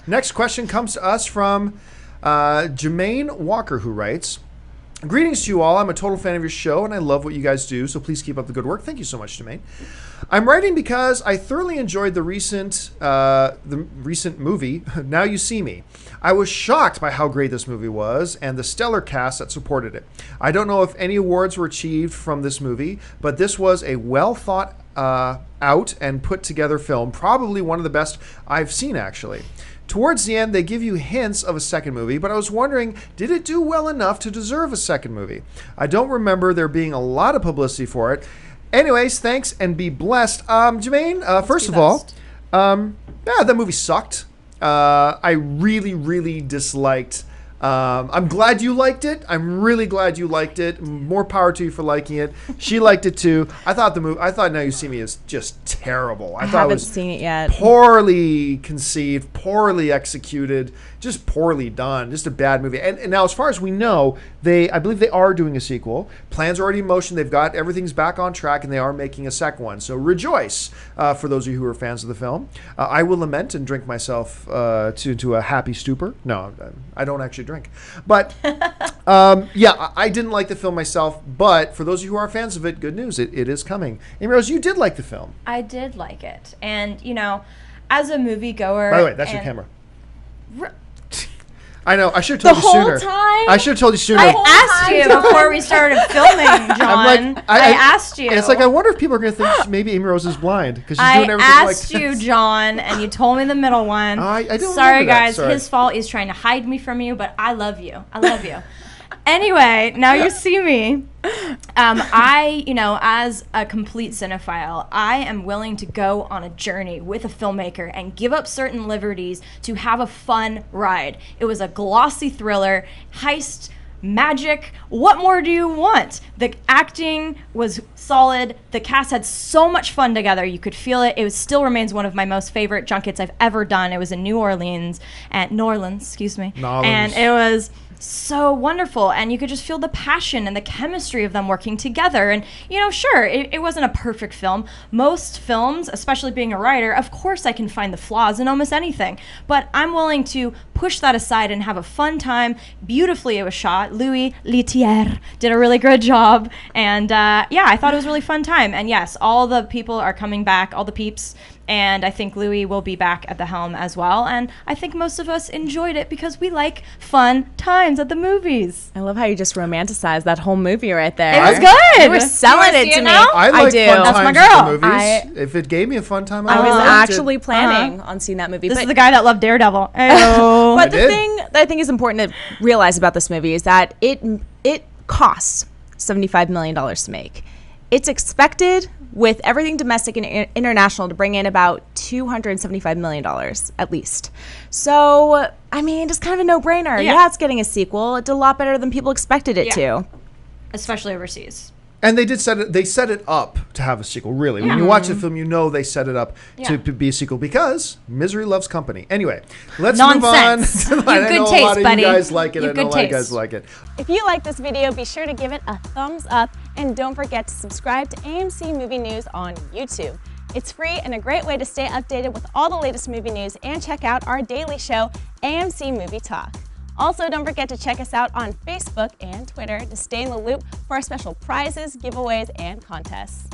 Next question comes to us from Jemayne Walker, who writes, greetings to you all. I'm a total fan of your show, and I love what you guys do, so please keep up the good work. Thank you so much, Jemayne. I'm writing because I thoroughly enjoyed the recent movie, Now You See Me. I was shocked by how great this movie was and the stellar cast that supported it. I don't know if any awards were achieved from this movie, but this was a well thought out and put together film, probably one of the best I've seen, actually. Towards the end, they give you hints of a second movie, but I was wondering, did it do well enough to deserve a second movie? I don't remember there being a lot of publicity for it. Anyways, thanks and be blessed. Jemayne, first of all, that movie sucked. I really, really disliked. I'm glad you liked it. I'm really glad you liked it. More power to you for liking it. She liked it too. I thought Now You See Me is just terrible. I thought haven't seen it yet. Poorly conceived, poorly executed, just poorly done. Just a bad movie. And now, as far as we know, I believe they are doing a sequel. Plans are already in motion. They've got everything's back on track, and they are making a second one. So rejoice for those of you who are fans of the film. I will lament and drink myself to a happy stupor. No, I don't actually drink. But I didn't like the film myself. But for those of you who are fans of it, good news, it is coming. Amy Rose, you did like the film. I did like it, and as a moviegoer. By the way, that's your camera. I know. I should have told you sooner. The whole time? I should have told you sooner. I asked you before we started filming, John. I asked you. It's like, I wonder if people are going to think maybe Amy Rose is blind because she's doing everything I like asked you, John, and you told me the middle one. I don't Sorry, guys. Sorry. His fault. He's trying to hide me from you, but I love you. I love you. Anyway, Now You See Me. As a complete cinephile, I am willing to go on a journey with a filmmaker and give up certain liberties to have a fun ride. It was a glossy thriller, heist, magic. What more do you want? The acting was solid. The cast had so much fun together. You could feel it. It still remains one of my most favorite junkets I've ever done. It was in New Orleans, and it was so wonderful, and you could just feel the passion and the chemistry of them working together. And sure, it wasn't a perfect film. Most films, especially being a writer, of course I can find the flaws in almost anything, but I'm willing to push that aside and have a fun time. Beautifully it was shot. Louis Leterrier did a really good job, and I thought it was a really fun time. And yes, all the people are coming back, all the peeps, and I think Louis will be back at the helm as well. And I think most of us enjoyed it because we like fun times at the movies. I love how you just romanticized that whole movie right there. It was good. You were selling it to me. I like do. fun That's times my girl. at the movies. If it gave me a fun time, I was liked actually it. planning on seeing that movie. This but is the guy that loved Daredevil. But the thing that I think is important to realize about this movie is that it costs $75 million to make. It's expected, with everything domestic and international, to bring in about $275 million at least. So, it's kind of a no-brainer. Yeah, it's getting a sequel. It did a lot better than people expected it to. Especially overseas. And they set it up to have a sequel, really. When you watch the film, they set it up to be a sequel because misery loves company. Anyway, let's move on. I know a lot of you guys like it. I know a lot of you guys like it. If you like this video, be sure to give it a thumbs up, and don't forget to subscribe to AMC Movie News on YouTube. It's free and a great way to stay updated with all the latest movie news and check out our daily show, AMC Movie Talk. Also, don't forget to check us out on Facebook and Twitter to stay in the loop for our special prizes, giveaways, and contests.